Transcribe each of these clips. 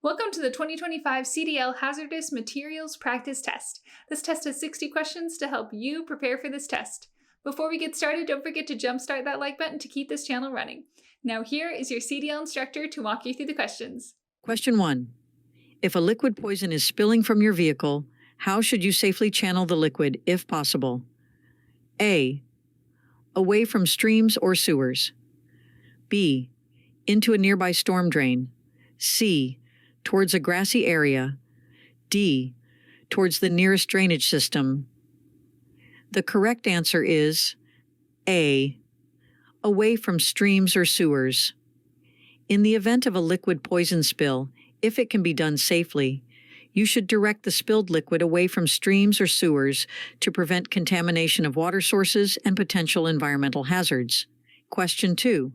Welcome to the 2025 CDL Hazardous Materials Practice Test. This test has 60 questions to help you prepare for this test. Before we get started, don't forget to jumpstart that like button to keep this channel running. Now here is your CDL instructor to walk you through the questions. Question 1. If a liquid poison is spilling from your vehicle, how should you safely channel the liquid if possible? A. Away from streams or sewers. B. Into a nearby storm drain. C. Towards a grassy area. D. Towards the nearest drainage system. The correct answer is A. Away from streams or sewers. In the event of a liquid poison spill, if it can be done safely, you should direct the spilled liquid away from streams or sewers to prevent contamination of water sources and potential environmental hazards. Question 2.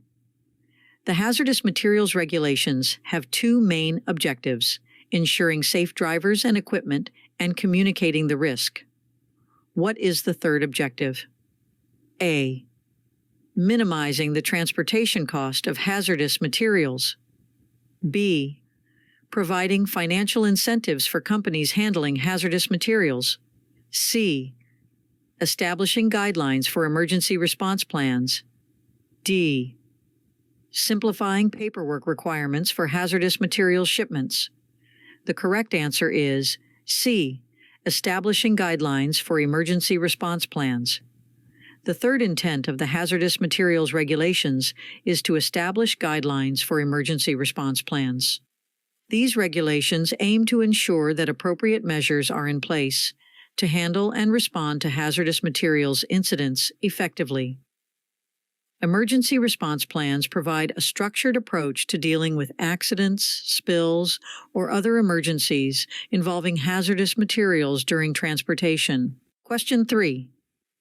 The hazardous materials regulations have two main objectives: ensuring safe drivers and equipment and communicating the risk. What is the third objective? A. Minimizing the transportation cost of hazardous materials. B. Providing financial incentives for companies handling hazardous materials. C. Establishing guidelines for emergency response plans. D. Simplifying paperwork requirements for hazardous materials shipments. The correct answer is C. Establishing guidelines for emergency response plans. The third intent of the hazardous materials regulations is to establish guidelines for emergency response plans. These regulations aim to ensure that appropriate measures are in place to handle and respond to hazardous materials incidents effectively. Emergency response plans provide a structured approach to dealing with accidents, spills, or other emergencies involving hazardous materials during transportation. Question 3.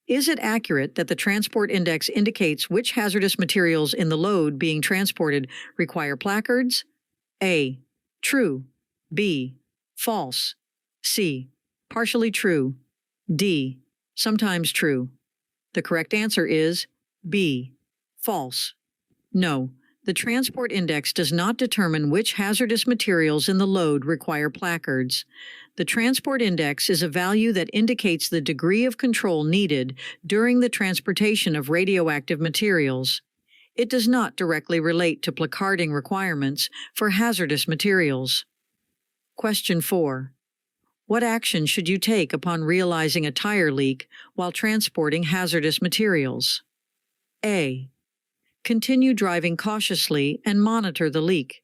Is it accurate that the transport index indicates which hazardous materials in the load being transported require placards? A. True. B. False. C. Partially true. D. Sometimes true. The correct answer is B. False. No, the transport index does not determine which hazardous materials in the load require placards. The transport index is a value that indicates the degree of control needed during the transportation of radioactive materials. It does not directly relate to placarding requirements for hazardous materials. Question 4. What action should you take upon realizing a tire leak while transporting hazardous materials? A. Continue driving cautiously and monitor the leak.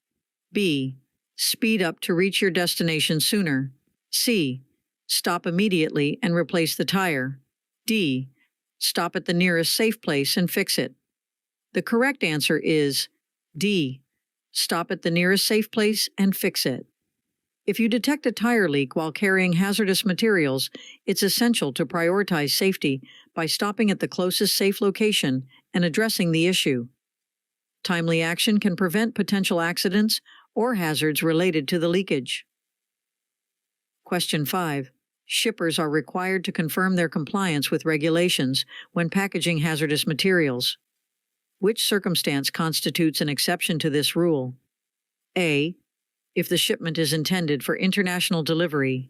B. Speed up to reach your destination sooner. C. Stop immediately and replace the tire. D. Stop at the nearest safe place and fix it. The correct answer is D. Stop at the nearest safe place and fix it. If you detect a tire leak while carrying hazardous materials, it's essential to prioritize safety by stopping at the closest safe location and addressing the issue. Timely action can prevent potential accidents or hazards related to the leakage. Question 5. Shippers are required to confirm their compliance with regulations when packaging hazardous materials. Which circumstance constitutes an exception to this rule? A. If the shipment is intended for international delivery.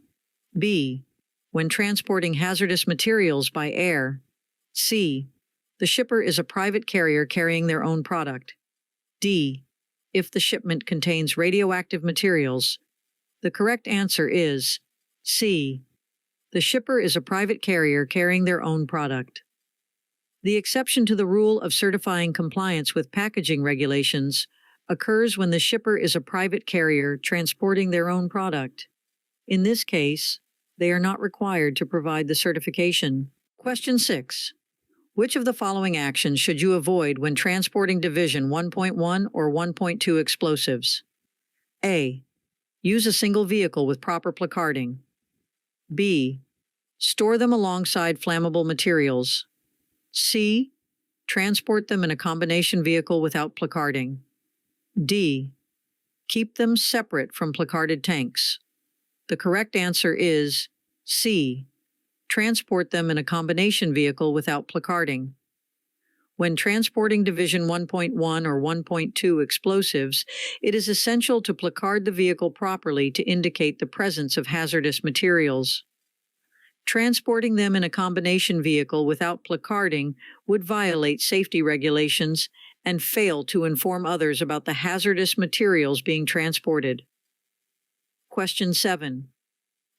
B. When transporting hazardous materials by air. C. The shipper is a private carrier carrying their own product. D. If the shipment contains radioactive materials. The correct answer is C. The shipper is a private carrier carrying their own product. The exception to the rule of certifying compliance with packaging regulations occurs when the shipper is a private carrier transporting their own product. In this case, they are not required to provide the certification. Question 6. Which of the following actions should you avoid when transporting Division 1.1 or 1.2 explosives? A. Use a single vehicle with proper placarding. B. Store them alongside flammable materials. C. Transport them in a combination vehicle without placarding. D. Keep them separate from placarded tanks. The correct answer is C. Transport them in a combination vehicle without placarding. When transporting Division 1.1 or 1.2 explosives, it is essential to placard the vehicle properly to indicate the presence of hazardous materials. Transporting them in a combination vehicle without placarding would violate safety regulations and fail to inform others about the hazardous materials being transported. Question 7.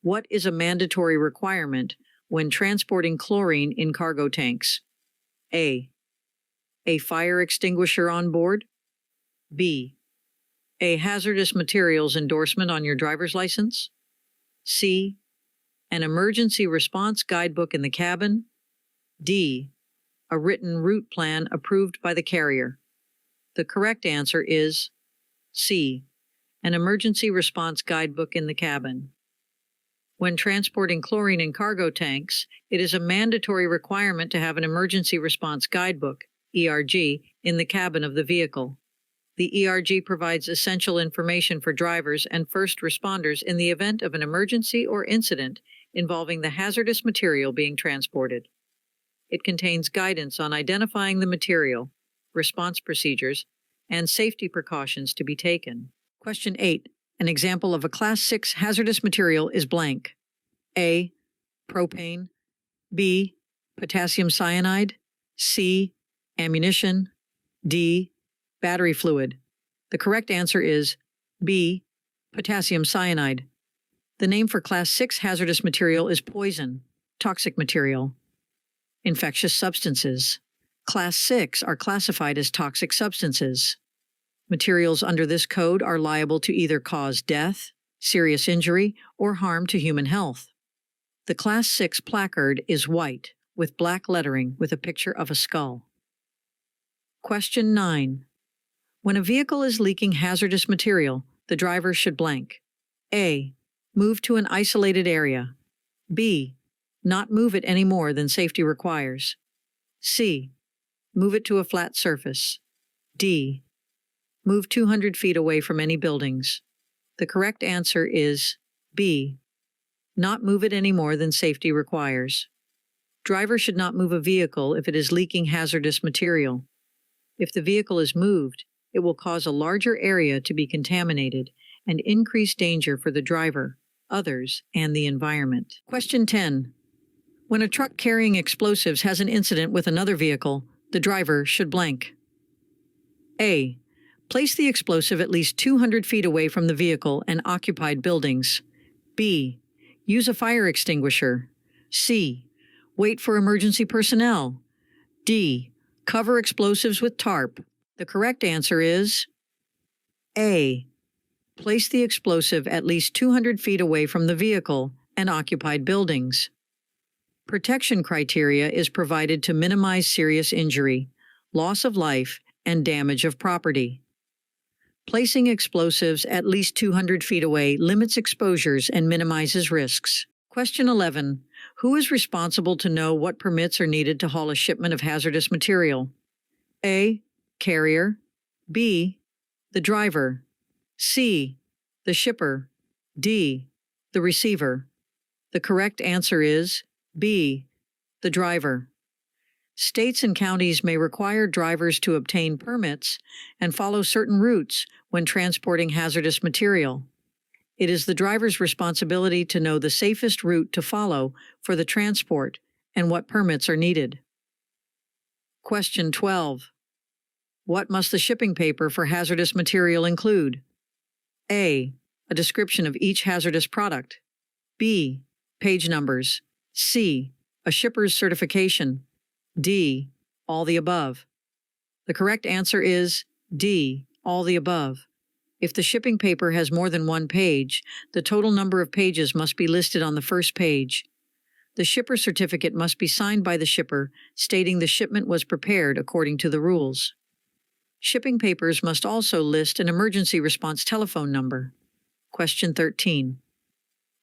What is a mandatory requirement when transporting chlorine in cargo tanks? A fire extinguisher on board. B. A hazardous materials endorsement on your driver's license. C. An emergency response guidebook in the cabin. D. A written route plan approved by the carrier. The correct answer is C. An emergency response guidebook in the cabin. When transporting chlorine in cargo tanks, it is a mandatory requirement to have an emergency response guidebook, ERG, in the cabin of the vehicle. The ERG provides essential information for drivers and first responders in the event of an emergency or incident involving the hazardous material being transported. It contains guidance on identifying the material, response procedures, and safety precautions to be taken. Question 8. An example of a Class 6 hazardous material is blank. A. Propane. B. Potassium cyanide. C. Ammunition. D. Battery fluid. The correct answer is B. Potassium cyanide. The name for Class 6 hazardous material is poison, toxic material. Infectious substances. Class 6 are classified as toxic substances. Materials under this code are liable to either cause death, serious injury, or harm to human health. The Class 6 placard is white with black lettering with a picture of a skull. Question 9. When a vehicle is leaking hazardous material, the driver should blank. A. Move to an isolated area. B. Not move it any more than safety requires. C. Move it to a flat surface. D. Move 200 feet away from any buildings. The correct answer is B. Not move it any more than safety requires. Driver should not move a vehicle if it is leaking hazardous material. If the vehicle is moved, it will cause a larger area to be contaminated and increase danger for the driver, others, and the environment. Question 10. When a truck carrying explosives has an incident with another vehicle, the driver should blank. A. Place the explosive at least 200 feet away from the vehicle and occupied buildings. B. Use a fire extinguisher. C. Wait for emergency personnel. D. Cover explosives with tarp. The correct answer is A. Place the explosive at least 200 feet away from the vehicle and occupied buildings. Protection criteria is provided to minimize serious injury, loss of life, and damage of property. Placing explosives at least 200 feet away limits exposures and minimizes risks. Question 11. Who is responsible to know what permits are needed to haul a shipment of hazardous material? A. Carrier. B. The driver. C. The shipper. D. The receiver. The correct answer is B. The driver. States and counties may require drivers to obtain permits and follow certain routes when transporting hazardous material. It is the driver's responsibility to know the safest route to follow for the transport and what permits are needed. Question 12. What must the shipping paper for hazardous material include? A. A description of each hazardous product. B. Page numbers. C. A shipper's certification. D. All the above. The correct answer is D. All the above. If the shipping paper has more than one page, the total number of pages must be listed on the first page. The shipper certificate must be signed by the shipper, stating the shipment was prepared according to the rules. Shipping papers must also list an emergency response telephone number. Question 13.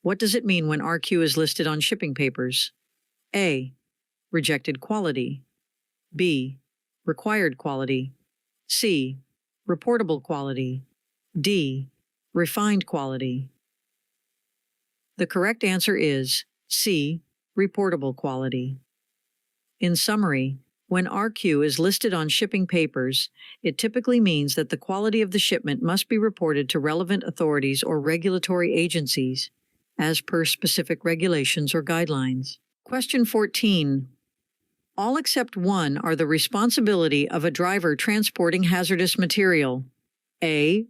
What does it mean when RQ is listed on shipping papers? A. Rejected quality. B. Required quality. C. Reportable quality. D. Refined quality. The correct answer is C. Reportable quality. In summary, When RQ is listed on shipping papers, it typically means that the quality of the shipment must be reported to relevant authorities or regulatory agencies, as per specific regulations or guidelines. Question 14. All except one are the responsibility of a driver transporting hazardous material. A.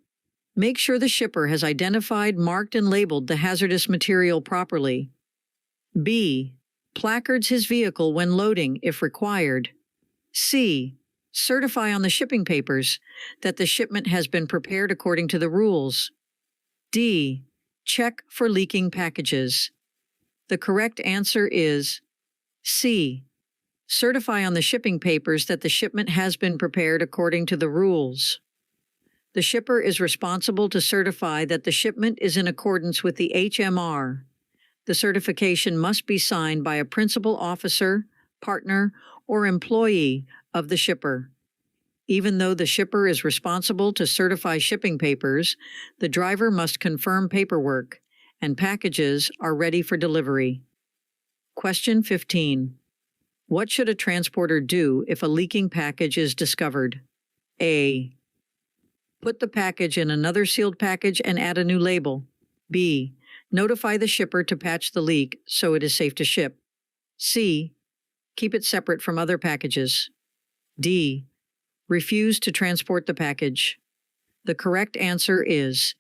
Make sure the shipper has identified, marked, and labeled the hazardous material properly. B. Placards his vehicle when loading, if required. C. Certify on the shipping papers that the shipment has been prepared according to the rules. D. Check for leaking packages. The correct answer is C. Certify on the shipping papers that the shipment has been prepared according to the rules. The shipper is responsible to certify that the shipment is in accordance with the HMR. The certification must be signed by a principal officer, partner, or employee of the shipper. Even though the shipper is responsible to certify shipping papers, the driver must confirm paperwork, and packages are ready for delivery. Question 15. What should a transporter do if a leaking package is discovered? A. Put the package in another sealed package and add a new label. B. Notify the shipper to patch the leak so it is safe to ship. C. Keep it separate from other packages. D. Refuse to transport the package. The correct answer is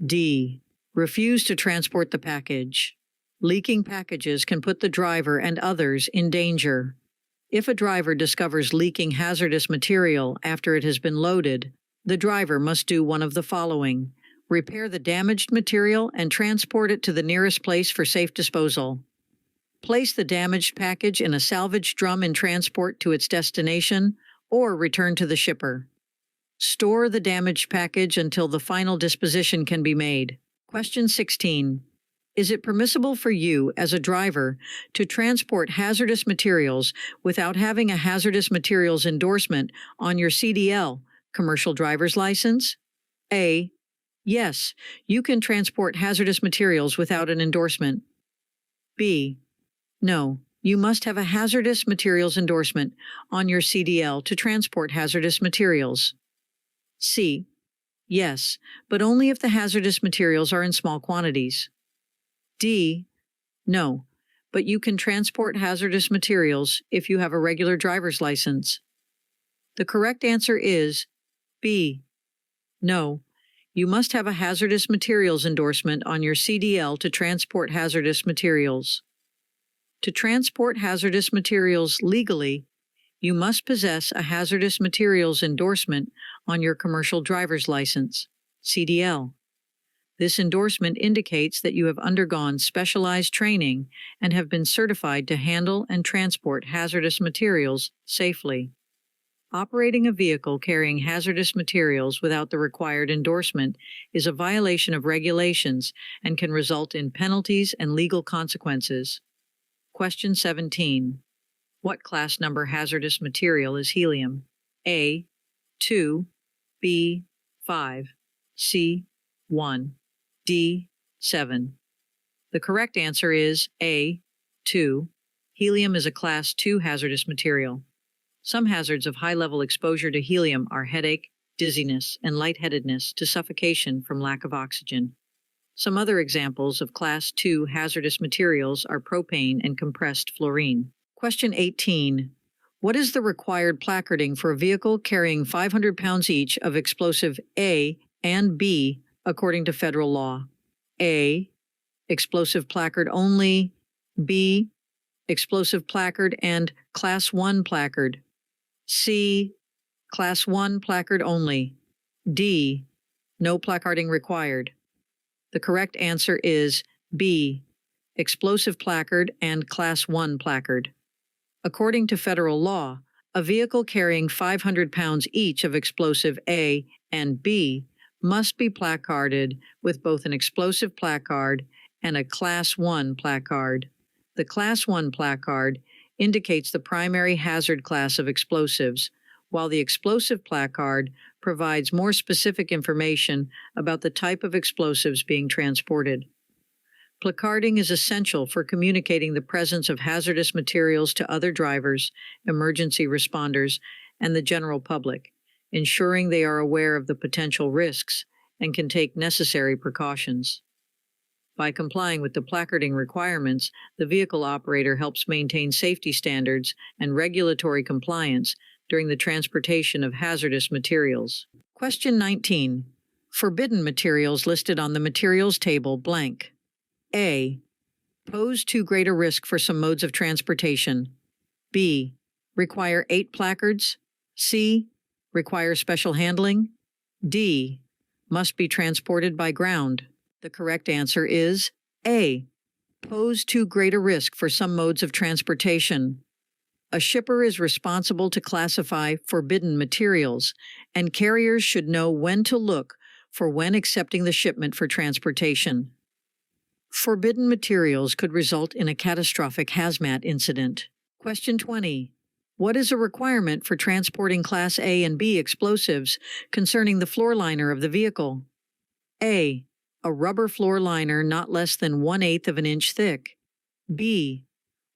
D. Refuse to transport the package. Leaking packages can put the driver and others in danger. If a driver discovers leaking hazardous material after it has been loaded, the driver must do one of the following: repair the damaged material and transport it to the nearest place for safe disposal. Place the damaged package in a salvage drum in transport to its destination, or return to the shipper. Store the damaged package until the final disposition can be made. Question 16. Is it permissible for you, as a driver, to transport hazardous materials without having a hazardous materials endorsement on your CDL, commercial driver's license? A. Yes, you can transport hazardous materials without an endorsement. B. No, you must have a hazardous materials endorsement on your CDL to transport hazardous materials. C. Yes, but only if the hazardous materials are in small quantities. D. No, but you can transport hazardous materials if you have a regular driver's license. The correct answer is B. No, you must have a hazardous materials endorsement on your CDL to transport hazardous materials. To transport hazardous materials legally, you must possess a hazardous materials endorsement on your commercial driver's license, CDL. This endorsement indicates that you have undergone specialized training and have been certified to handle and transport hazardous materials safely. Operating a vehicle carrying hazardous materials without the required endorsement is a violation of regulations and can result in penalties and legal consequences. Question 17. What class number hazardous material is helium? A. 2, B. 5, C. 1, D. 7. The correct answer is A. 2. Helium is a Class 2 hazardous material. Some hazards of high-level exposure to helium are headache, dizziness, and lightheadedness to suffocation from lack of oxygen. Some other examples of Class 2 hazardous materials are propane and compressed fluorine. Question 18. What is the required placarding for a vehicle carrying 500 pounds each of explosive A and B according to federal law? A. Explosive placard only. B. Explosive placard and Class 1 placard. C. Class 1 placard only. D. No placarding required. The correct answer is B. Explosive placard and Class 1 placard. According to federal law, a vehicle carrying 500 pounds each of explosive A and B must be placarded with both an explosive placard and a Class 1 placard. The Class 1 placard indicates the primary hazard class of explosives, while the explosive placard provides more specific information about the type of explosives being transported. Placarding is essential for communicating the presence of hazardous materials to other drivers, emergency responders, and the general public, ensuring they are aware of the potential risks and can take necessary precautions. By complying with the placarding requirements, the vehicle operator helps maintain safety standards and regulatory compliance during the transportation of hazardous materials. Question 19. Forbidden materials listed on the materials table blank. A. Pose too great a risk for some modes of transportation. B. Require 8 placards. C. Require special handling. D. Must be transported by ground. The correct answer is A. Pose too great a risk for some modes of transportation. A shipper is responsible to classify forbidden materials, and carriers should know when to look for when accepting the shipment for transportation. Forbidden materials could result in a catastrophic hazmat incident. Question 20. What is a requirement for transporting Class A and B explosives concerning the floor liner of the vehicle? A. A rubber floor liner not less than 1/8 of an inch thick. B.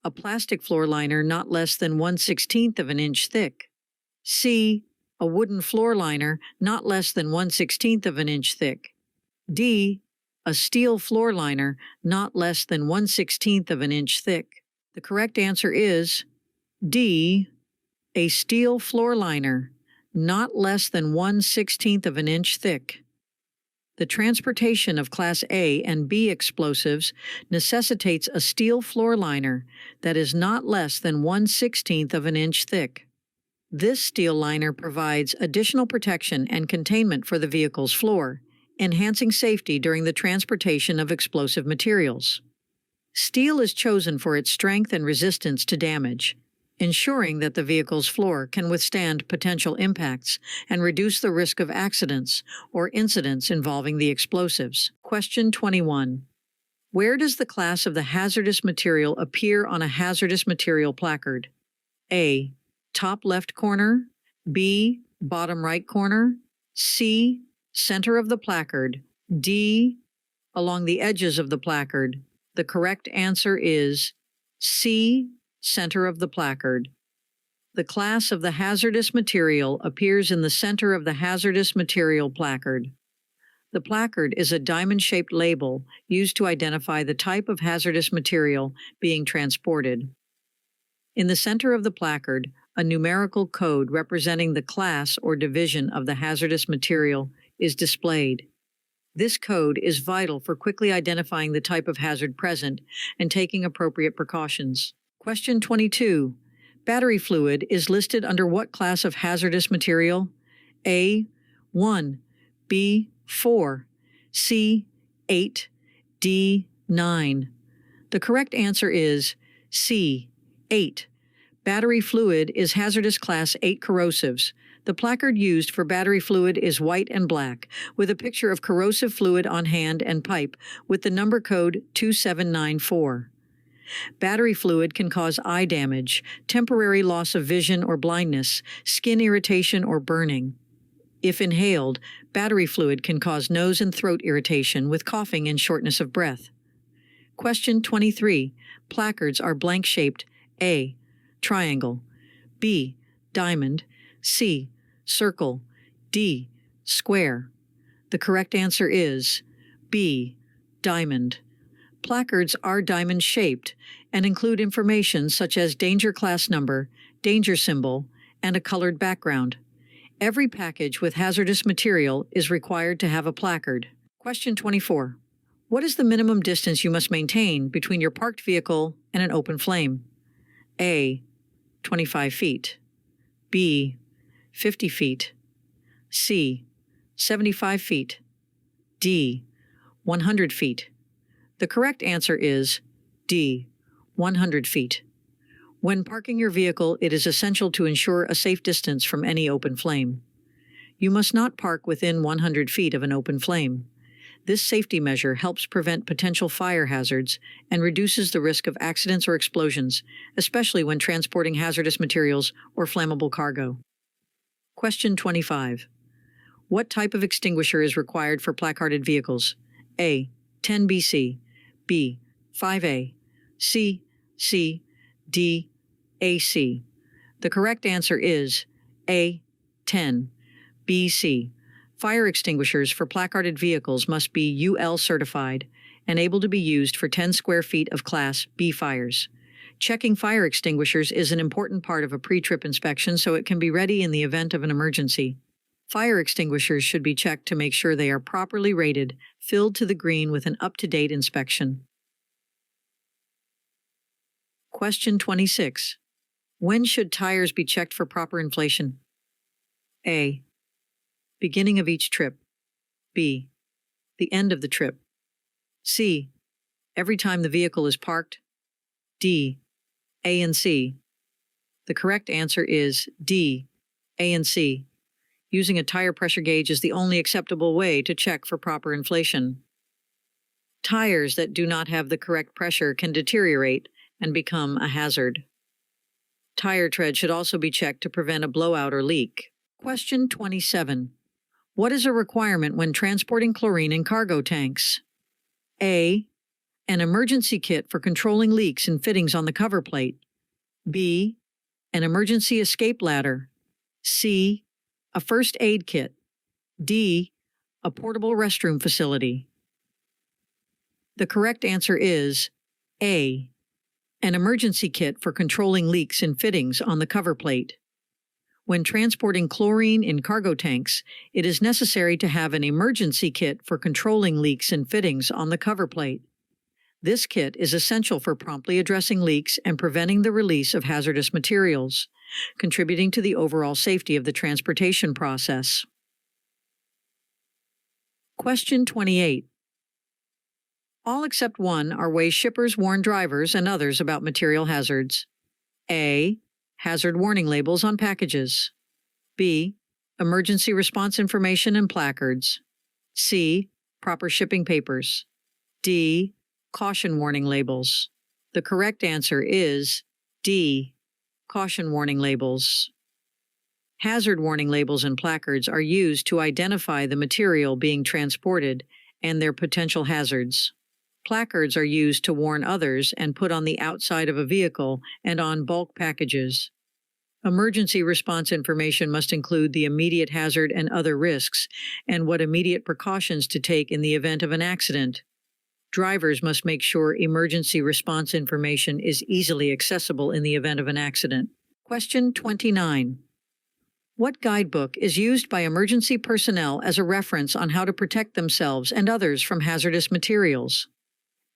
A plastic floor liner not less than 1/16 of an inch thick. C. A wooden floor liner not less than 1/16 of an inch thick. D. A steel floor liner not less than 1/16 of an inch thick. The correct answer is D. A steel floor liner not less than 1/16 of an inch thick. The transportation of Class A and B explosives necessitates a steel floor liner that is not less than 1/16 of an inch thick. This steel liner provides additional protection and containment for the vehicle's floor, enhancing safety during the transportation of explosive materials. Steel is chosen for its strength and resistance to damage, ensuring that the vehicle's floor can withstand potential impacts and reduce the risk of accidents or incidents involving the explosives. Question 21. Where does the class of the hazardous material appear on a hazardous material placard? A. Top left corner. B. Bottom right corner. C. Center of the placard. D. Along the edges of the placard. The correct answer is C. Center of the placard. The class of the hazardous material appears in the center of the hazardous material placard. The placard is a diamond-shaped label used to identify the type of hazardous material being transported. In the center of the placard, a numerical code representing the class or division of the hazardous material is displayed. This code is vital for quickly identifying the type of hazard present and taking appropriate precautions. Question 22. Battery fluid is listed under what class of hazardous material? A. 1. B. 4. C. 8. D. 9. The correct answer is C. 8. Battery fluid is hazardous class 8 corrosives. The placard used for battery fluid is white and black, with a picture of corrosive fluid on hand and pipe with the number code 2794. Battery fluid can cause eye damage, temporary loss of vision or blindness, skin irritation or burning. If inhaled, battery fluid can cause nose and throat irritation with coughing and shortness of breath. Question 23. Placards are blank-shaped. A. Triangle. B. Diamond. C. Circle. D. Square. The correct answer is B. Diamond. Placards are diamond-shaped and include information such as danger class number, danger symbol, and a colored background. Every package with hazardous material is required to have a placard. Question 24. What is the minimum distance you must maintain between your parked vehicle and an open flame? A. 25 feet. B. 50 feet. C. 75 feet. D. 100 feet. The correct answer is D. 100 feet. When parking your vehicle, it is essential to ensure a safe distance from any open flame. You must not park within 100 feet of an open flame. This safety measure helps prevent potential fire hazards and reduces the risk of accidents or explosions, especially when transporting hazardous materials or flammable cargo. Question 25. What type of extinguisher is required for placarded vehicles? A. 10 BC. B. 5A, C, C, D, A, C. The correct answer is A. 10, B, C. Fire extinguishers for placarded vehicles must be UL certified and able to be used for 10 square feet of Class B fires. Checking fire extinguishers is an important part of a pre-trip inspection so it can be ready in the event of an emergency. Fire extinguishers should be checked to make sure they are properly rated, filled to the green with an up-to-date inspection. Question 26. When should tires be checked for proper inflation? A. Beginning of each trip. B. The end of the trip. C. Every time the vehicle is parked. D. A and C. The correct answer is D. A and C. Using a tire pressure gauge is the only acceptable way to check for proper inflation. Tires that do not have the correct pressure can deteriorate and become a hazard. Tire tread should also be checked to prevent a blowout or leak. Question 27. What is a requirement when transporting chlorine in cargo tanks? A. An emergency kit for controlling leaks and fittings on the cover plate. B. An emergency escape ladder. C. A first aid kit. D. A portable restroom facility. The correct answer is A. An emergency kit for controlling leaks and fittings on the cover plate. When transporting chlorine in cargo tanks, it is necessary to have an emergency kit for controlling leaks and fittings on the cover plate. This kit is essential for promptly addressing leaks and preventing the release of hazardous materials, contributing to the overall safety of the transportation process. Question 28. All except one are ways shippers warn drivers and others about material hazards. A. Hazard warning labels on packages. B. Emergency response information and placards. C. Proper shipping papers. D. Caution warning labels. The correct answer is D. Caution warning labels. Hazard warning labels and placards are used to identify the material being transported and their potential hazards. Placards are used to warn others and put on the outside of a vehicle and on bulk packages. Emergency response information must include the immediate hazard and other risks, and what immediate precautions to take in the event of an accident. Drivers must make sure emergency response information is easily accessible in the event of an accident. Question 29. What guidebook is used by emergency personnel as a reference on how to protect themselves and others from hazardous materials?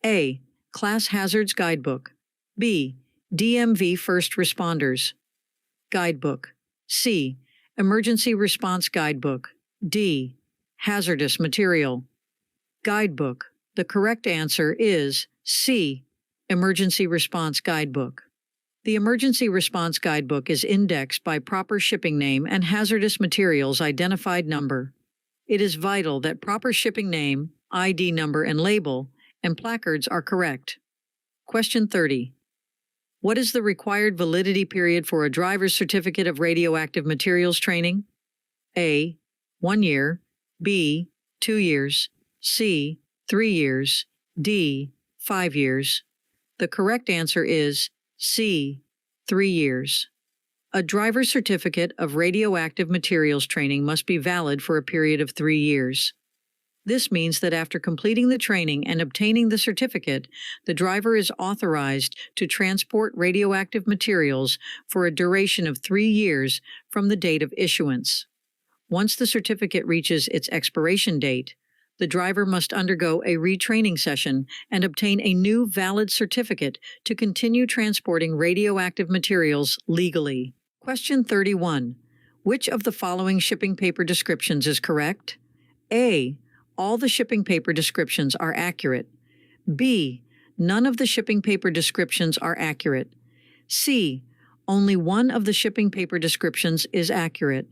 A. Class Hazards Guidebook. B. DMV First Responders Guidebook. C. Emergency Response Guidebook. D. Hazardous Material Guidebook. The correct answer is C. Emergency Response Guidebook. The Emergency Response Guidebook is indexed by proper shipping name and hazardous materials identified number. It is vital that proper shipping name, ID number, and label and placards are correct. Question 30. What is the required validity period for a driver's certificate of radioactive materials training? A. 1 year. B. 2 years. C. 3 years. D. 5 years. The correct answer is C. 3 years. A driver's certificate of radioactive materials training must be valid for a period of 3 years. This means that after completing the training and obtaining the certificate, the driver is authorized to transport radioactive materials for a duration of 3 years from the date of issuance. Once the certificate reaches its expiration date, the driver must undergo a retraining session and obtain a new valid certificate to continue transporting radioactive materials legally. Question 31. Which of the following shipping paper descriptions is correct? A. All the shipping paper descriptions are accurate. B. None of the shipping paper descriptions are accurate. C. Only one of the shipping paper descriptions is accurate.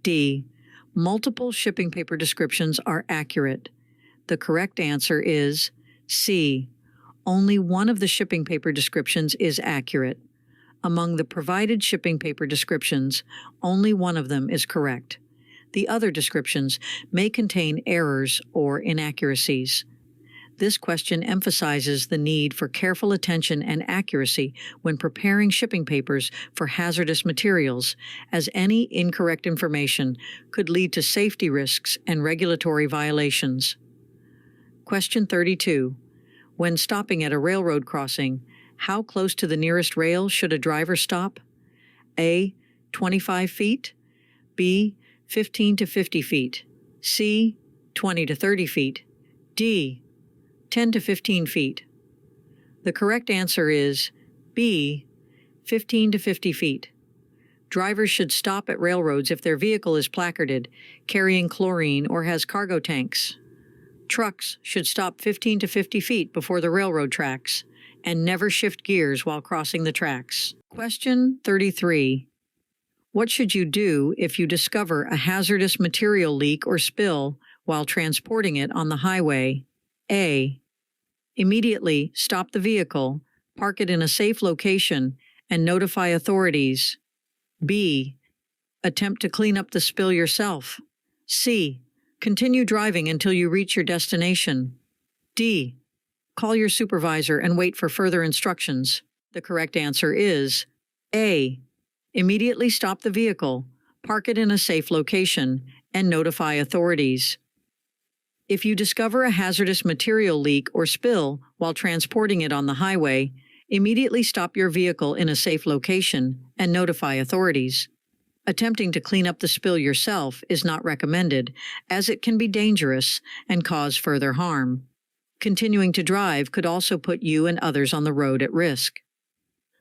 D. Multiple shipping paper descriptions are accurate. The correct answer is C. Only one of the shipping paper descriptions is accurate. Among the provided shipping paper descriptions, only one of them is correct. The other descriptions may contain errors or inaccuracies. This question emphasizes the need for careful attention and accuracy when preparing shipping papers for hazardous materials, as any incorrect information could lead to safety risks and regulatory violations. Question 32. When stopping at a railroad crossing, how close to the nearest rail should a driver stop? A. 25 feet. B. 15 to 50 feet. C. 20 to 30 feet. D. 10 to 15 feet. The correct answer is B. 15 to 50 feet. Drivers should stop at railroads if their vehicle is placarded, carrying chlorine, or has cargo tanks. Trucks should stop 15 to 50 feet before the railroad tracks and never shift gears while crossing the tracks. Question 33. What should you do if you discover a hazardous material leak or spill while transporting it on the highway? A. Immediately stop the vehicle, park it in a safe location, and notify authorities. B. Attempt to clean up the spill yourself. C. Continue driving until you reach your destination. D. Call your supervisor and wait for further instructions. The correct answer is A. Immediately stop the vehicle, park it in a safe location, and notify authorities. If you discover a hazardous material leak or spill while transporting it on the highway, immediately stop your vehicle in a safe location and notify authorities. Attempting to clean up the spill yourself is not recommended, as it can be dangerous and cause further harm. Continuing to drive could also put you and others on the road at risk.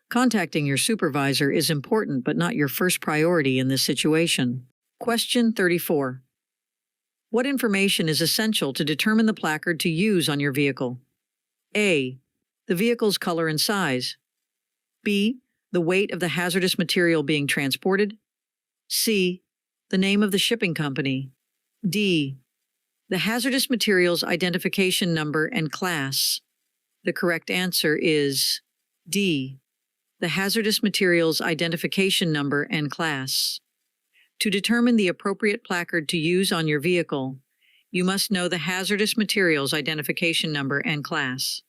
Contacting your supervisor is important but not your first priority in this situation. Question 34. What information is essential to determine the placard to use on your vehicle? A. The vehicle's color and size. B. The weight of the hazardous material being transported. C. The name of the shipping company. D. The hazardous materials identification number and class. The correct answer is D. The hazardous materials identification number and class. To determine the appropriate placard to use on your vehicle, you must know the hazardous materials identification number and class.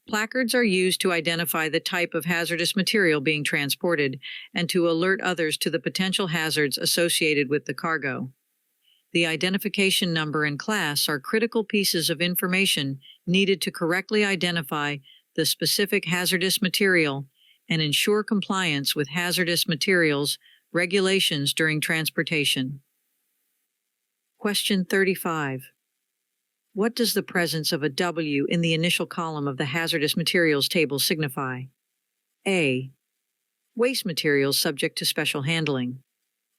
Placards are used to identify the type of hazardous material being transported and to alert others to the potential hazards associated with the cargo. The identification number and class are critical pieces of information needed to correctly identify the specific hazardous material and ensure compliance with hazardous materials regulations during transportation. Question 35. What does the presence of a W in the initial column of the hazardous materials table signify? A. Waste materials subject to special handling.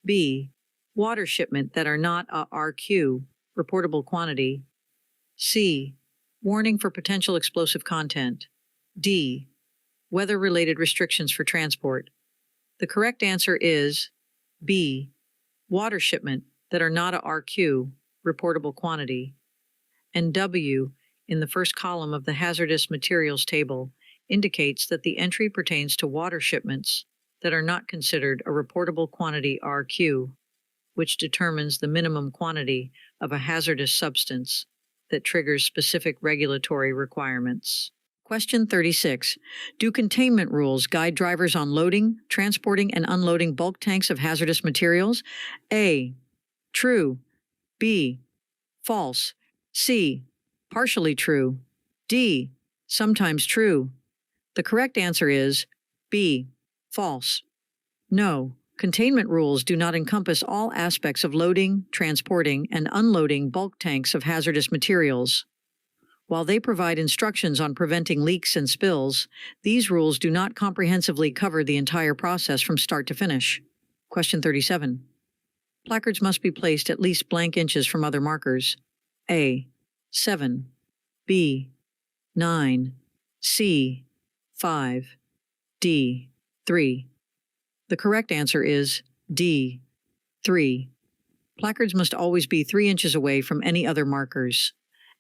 B. Water shipment that are not a RQ, reportable quantity. C. Warning for potential explosive content. D. Weather-related restrictions for transport. The correct answer is B. Water shipment that are not a RQ, reportable quantity. And W, in the first column of the hazardous materials table, indicates that the entry pertains to water shipments that are not considered a reportable quantity RQ, which determines the minimum quantity of a hazardous substance that triggers specific regulatory requirements. Question 36. Do containment rules guide drivers on loading, transporting, and unloading bulk tanks of hazardous materials? A. True. B. False. C. Partially true. D. Sometimes true. The correct answer is B. False. No, containment rules do not encompass all aspects of loading, transporting, and unloading bulk tanks of hazardous materials. While they provide instructions on preventing leaks and spills, these rules do not comprehensively cover the entire process from start to finish. Question 37. Placards must be placed at least blank inches from other markers. A. 7. B. 9. C. 5. D. 3. The correct answer is D. 3. Placards must always be 3 inches away from any other markers.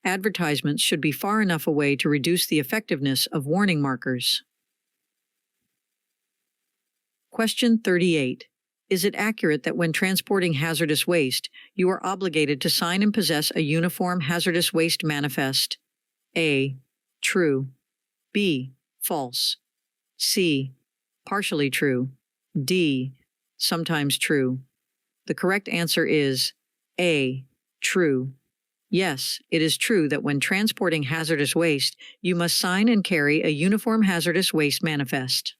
Advertisements should be far enough away to reduce the effectiveness of warning markers. Question 38. Is it accurate that when transporting hazardous waste, you are obligated to sign and possess a uniform hazardous waste manifest? A. True. B. False. C. Partially true. D. Sometimes true. The correct answer is A. True. Yes, it is true that when transporting hazardous waste, you must sign and carry a Uniform Hazardous Waste Manifest.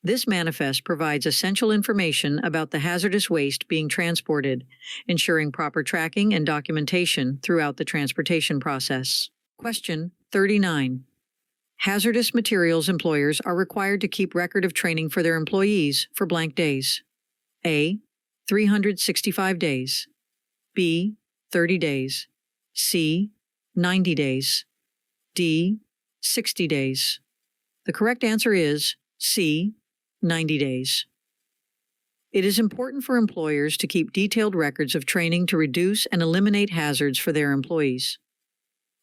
This manifest provides essential information about the hazardous waste being transported, ensuring proper tracking and documentation throughout the transportation process. Question 39. Hazardous materials employers are required to keep record of training for their employees for blank days. A. 365 days. B. 30 days. C. 90 days. D. 60 days. The correct answer is C. 90 days. It is important for employers to keep detailed records of training to reduce and eliminate hazards for their employees.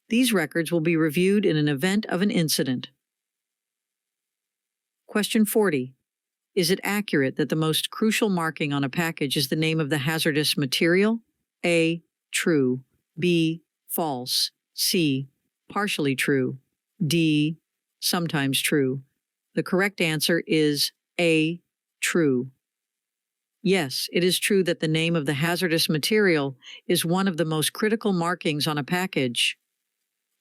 These records will be reviewed in an event of an incident. Question 40. Is it accurate that the most crucial marking on a package is the name of the hazardous material? A. True. B. False. C. Partially true. D. Sometimes true. The correct answer is A. True. Yes, it is true that the name of the hazardous material is one of the most critical markings on a package.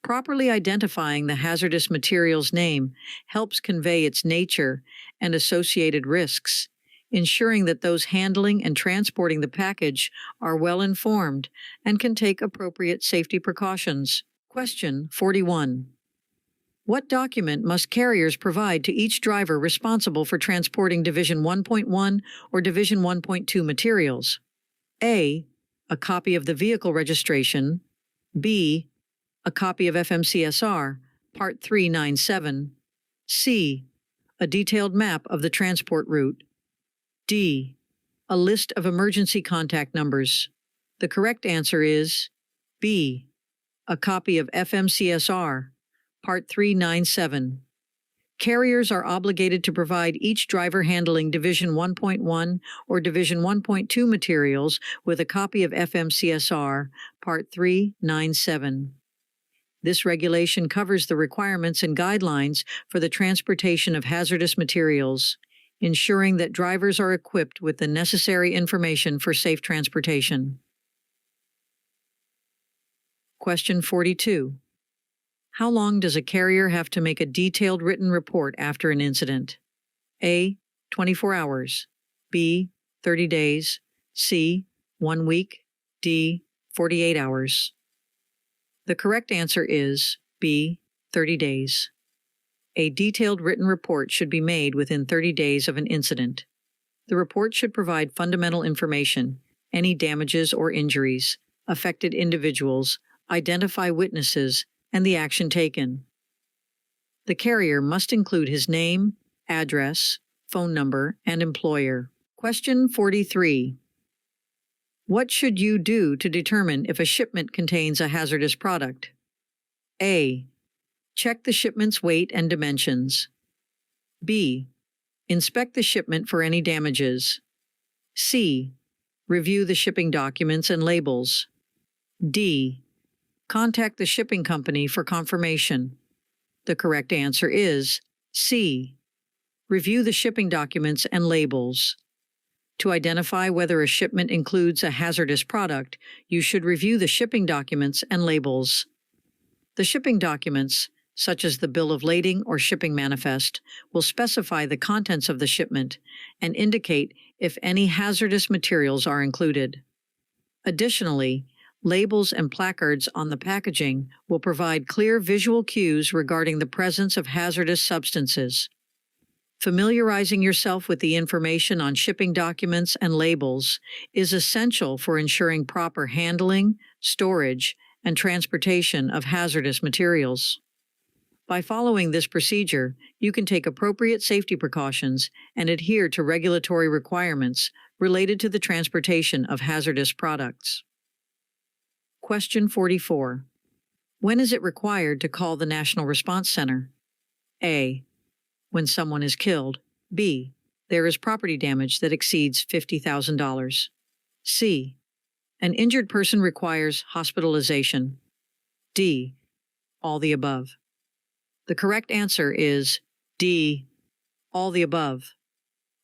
Properly identifying the hazardous material's name helps convey its nature and associated risks, ensuring that those handling and transporting the package are well informed and can take appropriate safety precautions. Question 41. What document must carriers provide to each driver responsible for transporting Division 1.1 or Division 1.2 materials? A. A copy of the vehicle registration. B. A copy of FMCSR, Part 397. C. A detailed map of the transport route. D. A list of emergency contact numbers. The correct answer is B. A copy of FMCSR, Part 397. Carriers are obligated to provide each driver handling Division 1.1 or Division 1.2 materials with a copy of FMCSR, Part 397. This regulation covers the requirements and guidelines for the transportation of hazardous materials, ensuring that drivers are equipped with the necessary information for safe transportation. Question 42. How long does a carrier have to make a detailed written report after an incident? A. 24 hours. B. 30 days. C. 1 week. D. 48 hours. The correct answer is B. 30 days. A detailed written report should be made within 30 days of an incident. The report should provide fundamental information, any damages or injuries, affected individuals, identify witnesses, and the action taken. The carrier must include his name, address, phone number, and employer. Question 43. What should you do to determine if a shipment contains a hazardous product? A. Check the shipment's weight and dimensions. B. Inspect the shipment for any damages. C. Review the shipping documents and labels. D. Contact the shipping company for confirmation. The correct answer is C. Review the shipping documents and labels. To identify whether a shipment includes a hazardous product, you should review the shipping documents and labels. The shipping documents, such as the bill of lading or shipping manifest, will specify the contents of the shipment and indicate if any hazardous materials are included. Additionally, labels and placards on the packaging will provide clear visual cues regarding the presence of hazardous substances. Familiarizing yourself with the information on shipping documents and labels is essential for ensuring proper handling, storage, and transportation of hazardous materials. By following this procedure, you can take appropriate safety precautions and adhere to regulatory requirements related to the transportation of hazardous products. Question 44. When is it required to call the National Response Center? A. When someone is killed. B. There is property damage that exceeds $50,000. C. An injured person requires hospitalization. D. all the above. The correct answer is D, all the above.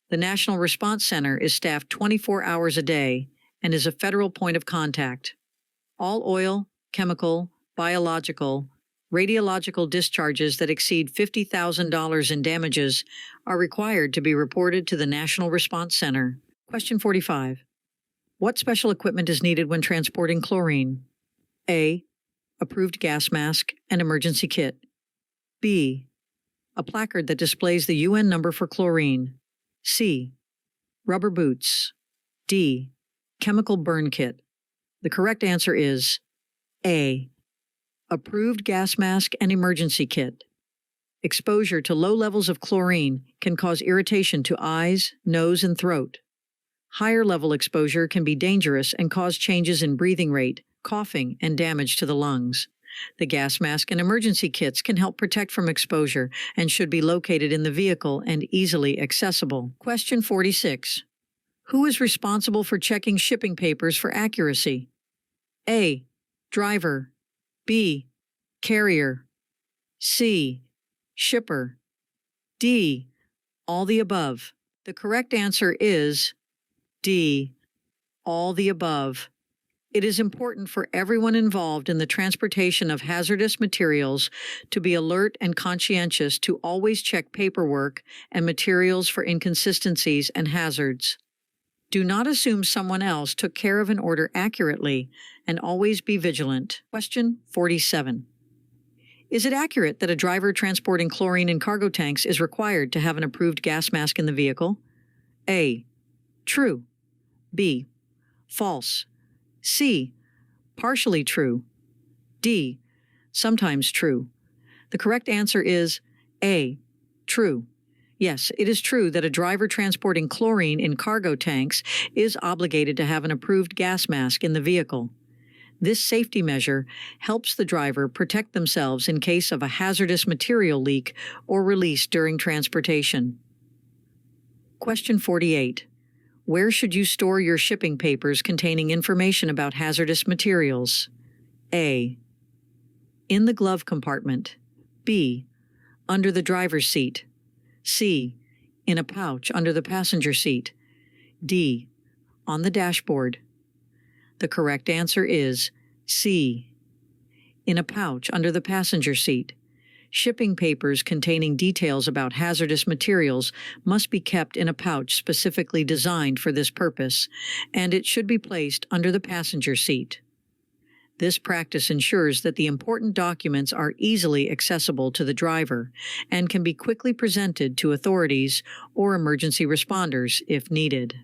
The National Response Center is staffed 24 hours a day and is a federal point of contact. All oil, chemical, biological, radiological discharges that exceed $50,000 in damages are required to be reported to the National Response Center. Question 45. What special equipment is needed when transporting chlorine? A. Approved gas mask and emergency kit. B. A placard that displays the UN number for chlorine. C. Rubber boots. D. Chemical burn kit. The correct answer is A. Approved gas mask and emergency kit. Exposure to low levels of chlorine can cause irritation to eyes, nose, and throat. Higher level exposure can be dangerous and cause changes in breathing rate, coughing, and damage to the lungs. The gas mask and emergency kits can help protect from exposure and should be located in the vehicle and easily accessible. Question 46. Who is responsible for checking shipping papers for accuracy? A. Driver. B. Carrier. C. Shipper. D. All the above. The correct answer is D. All the above. It is important for everyone involved in the transportation of hazardous materials to be alert and conscientious to always check paperwork and materials for inconsistencies and hazards. Do not assume someone else took care of an order accurately, and always be vigilant. Question 47. Is it accurate that a driver transporting chlorine in cargo tanks is required to have an approved gas mask in the vehicle? A. True. B. False. C. Partially true. D. Sometimes true. The correct answer is A. True. Yes, it is true that a driver transporting chlorine in cargo tanks is obligated to have an approved gas mask in the vehicle. This safety measure helps the driver protect themselves in case of a hazardous material leak or release during transportation. Question 48. Where should you store your shipping papers containing information about hazardous materials? A. In the glove compartment. B. Under the driver's seat. C. In a pouch under the passenger seat. D. On the dashboard. The correct answer is C. In a pouch under the passenger seat. Shipping papers containing details about hazardous materials must be kept in a pouch specifically designed for this purpose, and it should be placed under the passenger seat. This practice ensures that the important documents are easily accessible to the driver and can be quickly presented to authorities or emergency responders if needed.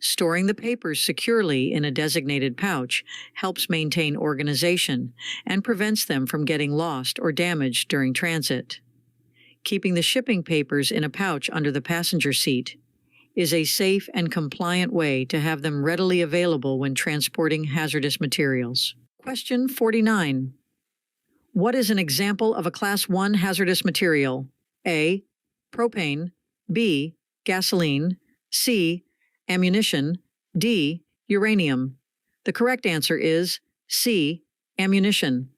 Storing the papers securely in a designated pouch helps maintain organization and prevents them from getting lost or damaged during transit. Keeping the shipping papers in a pouch under the passenger seat is a safe and compliant way to have them readily available when transporting hazardous materials. Question 49. What is an example of a Class 1 hazardous material? A. Propane. B. Gasoline. C. Ammunition. D. Uranium. The correct answer is C. Ammunition.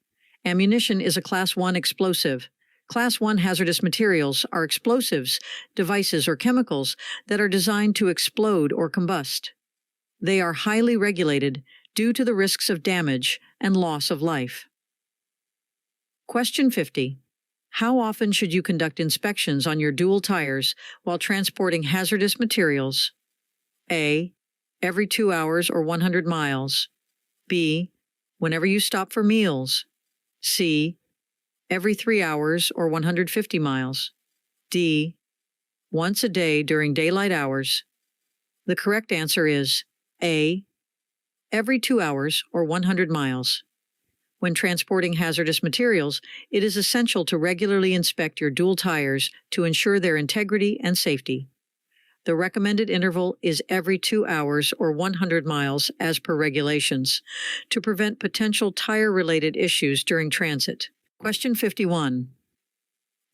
Ammunition is a Class 1 explosive. Class 1 hazardous materials are explosives, devices, or chemicals that are designed to explode or combust. They are highly regulated due to the risks of damage and loss of life. Question 50. How often should you conduct inspections on your dual tires while transporting hazardous materials? A. Every 2 hours or 100 miles. B. Whenever you stop for meals. C. Every 3 hours or 150 miles. D. Once a day during daylight hours. The correct answer is A. Every 2 hours or 100 miles. When transporting hazardous materials, it is essential to regularly inspect your dual tires to ensure their integrity and safety. The recommended interval is every 2 hours or 100 miles as per regulations to prevent potential tire-related issues during transit. Question 51.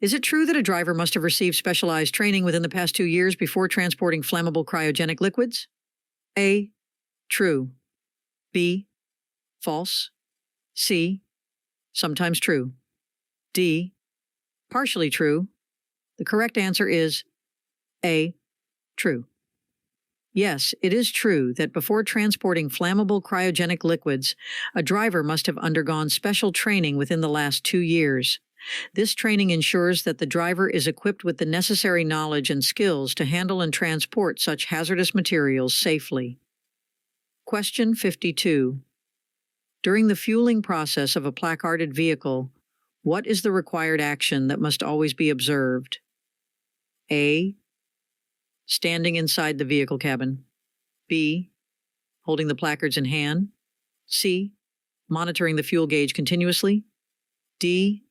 Is it true that a driver must have received specialized training within the past 2 years before transporting flammable cryogenic liquids? A. True. B. False. C. Sometimes true. D. Partially true. The correct answer is A. True. Yes, it is true that before transporting flammable cryogenic liquids, a driver must have undergone special training within the last 2 years. This training ensures that the driver is equipped with the necessary knowledge and skills to handle and transport such hazardous materials safely. Question 52. During the fueling process of a placarded vehicle, what is the required action that must always be observed? A. Standing inside the vehicle cabin. B. Holding the placards in hand. C. Monitoring the fuel gauge continuously. D.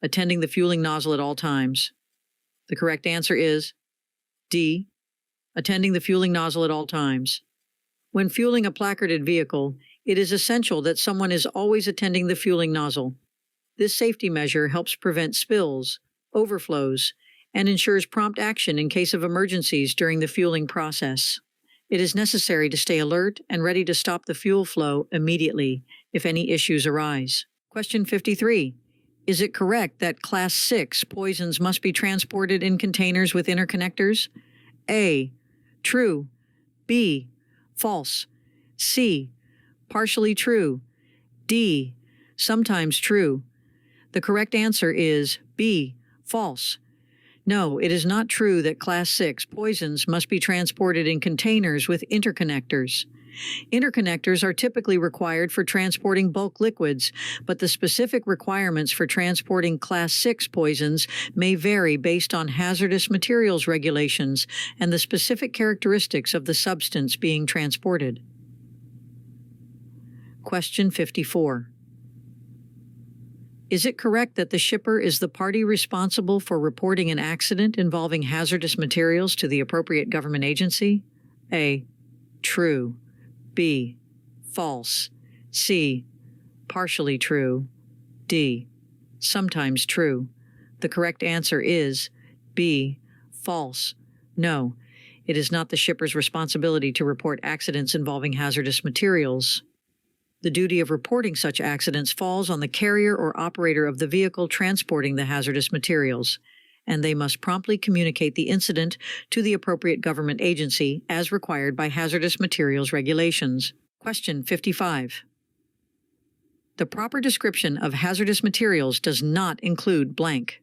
Attending the fueling nozzle at all times. The correct answer is D. Attending the fueling nozzle at all times. When fueling a placarded vehicle, it is essential that someone is always attending the fueling nozzle. This safety measure helps prevent spills, overflows, and ensures prompt action in case of emergencies during the fueling process. It is necessary to stay alert and ready to stop the fuel flow immediately if any issues arise. Question 53. Is it correct that Class 6 poisons must be transported in containers with interconnectors? A. True. B. False. C. Partially true. D. Sometimes true. The correct answer is B. False. No, it is not true that Class 6 poisons must be transported in containers with interconnectors. Interconnectors are typically required for transporting bulk liquids, but the specific requirements for transporting Class 6 poisons may vary based on hazardous materials regulations and the specific characteristics of the substance being transported. Question 54. Is it correct that the shipper is the party responsible for reporting an accident involving hazardous materials to the appropriate government agency? A. True. B. False. C. Partially true. D. Sometimes true. The correct answer is B. False. No, it is not the shipper's responsibility to report accidents involving hazardous materials. The duty of reporting such accidents falls on the carrier or operator of the vehicle transporting the hazardous materials, and they must promptly communicate the incident to the appropriate government agency as required by hazardous materials regulations. Question 55. The proper description of hazardous materials does not include blank.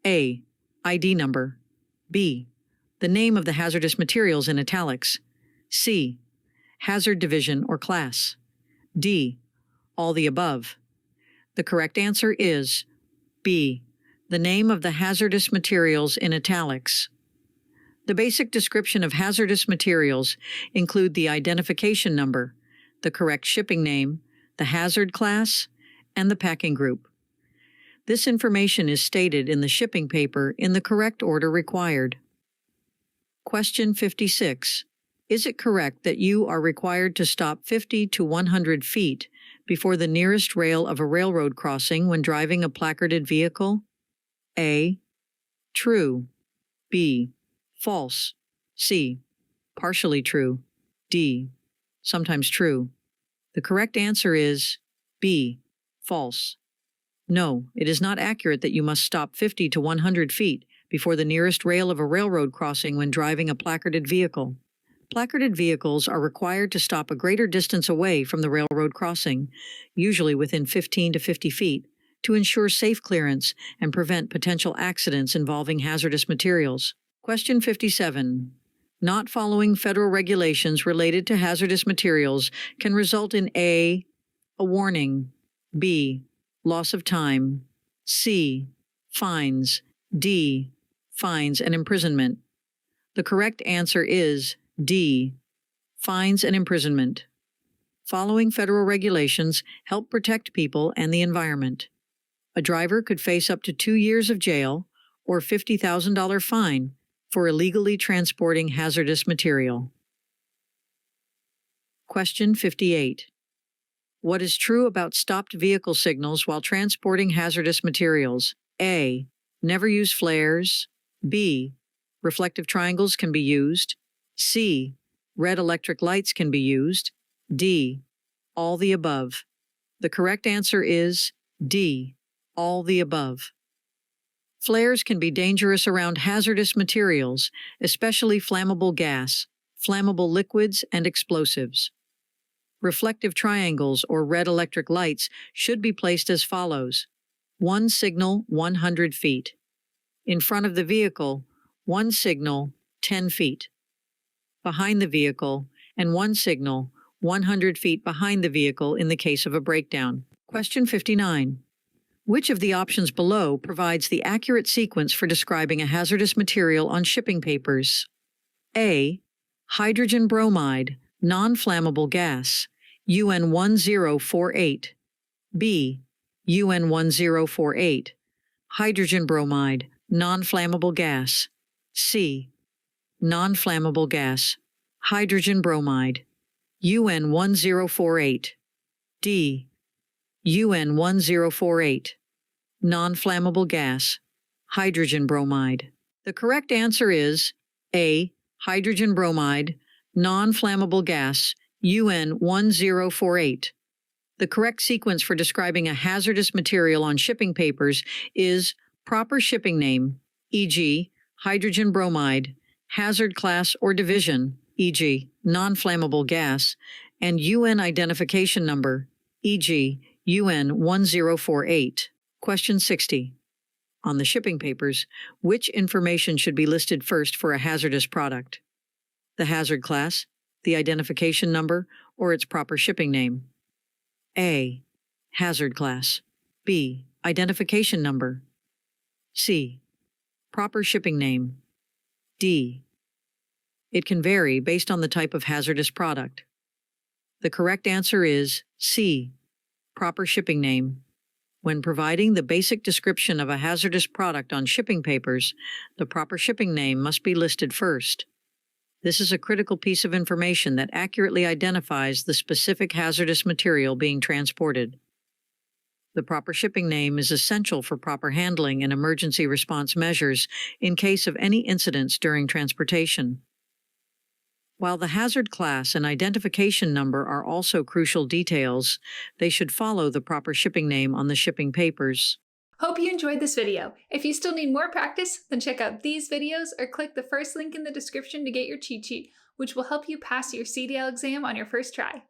A. ID number. B. The name of the hazardous materials in italics. C. Hazard division or class. D. All the above. The correct answer is B. The name of the hazardous materials in italics. The basic description of hazardous materials include the identification number, the correct shipping name, the hazard class, and the packing group. This information is stated in the shipping paper in the correct order required. Question 56. Is it correct that you are required to stop 50 to 100 feet before the nearest rail of a railroad crossing when driving a placarded vehicle? A. True. B. False. C. Partially true. D. Sometimes true. The correct answer is B. False. No, it is not accurate that you must stop 50 to 100 feet before the nearest rail of a railroad crossing when driving a placarded vehicle. Placarded vehicles are required to stop a greater distance away from the railroad crossing, usually within 15 to 50 feet, to ensure safe clearance and prevent potential accidents involving hazardous materials. Question 57. Not following federal regulations related to hazardous materials can result in A. A warning. B. Loss of time. C. Fines. D. Fines and imprisonment. The correct answer is D. Fines and imprisonment. Following federal regulations help protect people and the environment. A driver could face up to 2 years of jail or $50,000 fine for illegally transporting hazardous material. Question 58. What is true about stopped vehicle signals while transporting hazardous materials? A. Never use flares. B. Reflective triangles can be used. C. Red electric lights can be used. D. All the above. The correct answer is D. All the above. Flares can be dangerous around hazardous materials, especially flammable gas, flammable liquids, and explosives. Reflective triangles or red electric lights should be placed as follows. One signal 100 feet. In front of the vehicle, one signal 10 feet. Behind the vehicle, and one signal 100 feet behind the vehicle in the case of a breakdown. Question 59. Which of the options below provides the accurate sequence for describing a hazardous material on shipping papers? A. Hydrogen bromide, non-flammable gas, UN 1048. B. UN 1048. Hydrogen bromide, non-flammable gas. C. Non-flammable gas, hydrogen bromide, UN 1048. D. UN 1048. Non-flammable gas, hydrogen bromide. The correct answer is A. Hydrogen bromide, non-flammable gas, UN 1048. The correct sequence for describing a hazardous material on shipping papers is proper shipping name, e.g., hydrogen bromide, hazard class or division, e.g., non-flammable gas, and UN identification number, e.g., UN 1048. Question 60. On the shipping papers, which information should be listed first for a hazardous product? The hazard class, the identification number, or its proper shipping name? A. Hazard class. B. Identification number. C. Proper shipping name. D. It can vary based on the type of hazardous product. The correct answer is C. Proper shipping name. When providing the basic description of a hazardous product on shipping papers, the proper shipping name must be listed first. This is a critical piece of information that accurately identifies the specific hazardous material being transported. The proper shipping name is essential for proper handling and emergency response measures in case of any incidents during transportation. While the hazard class and identification number are also crucial details, they should follow the proper shipping name on the shipping papers. Hope you enjoyed this video. If you still need more practice, then check out these videos or click the first link in the description to get your cheat sheet, which will help you pass your CDL exam on your first try.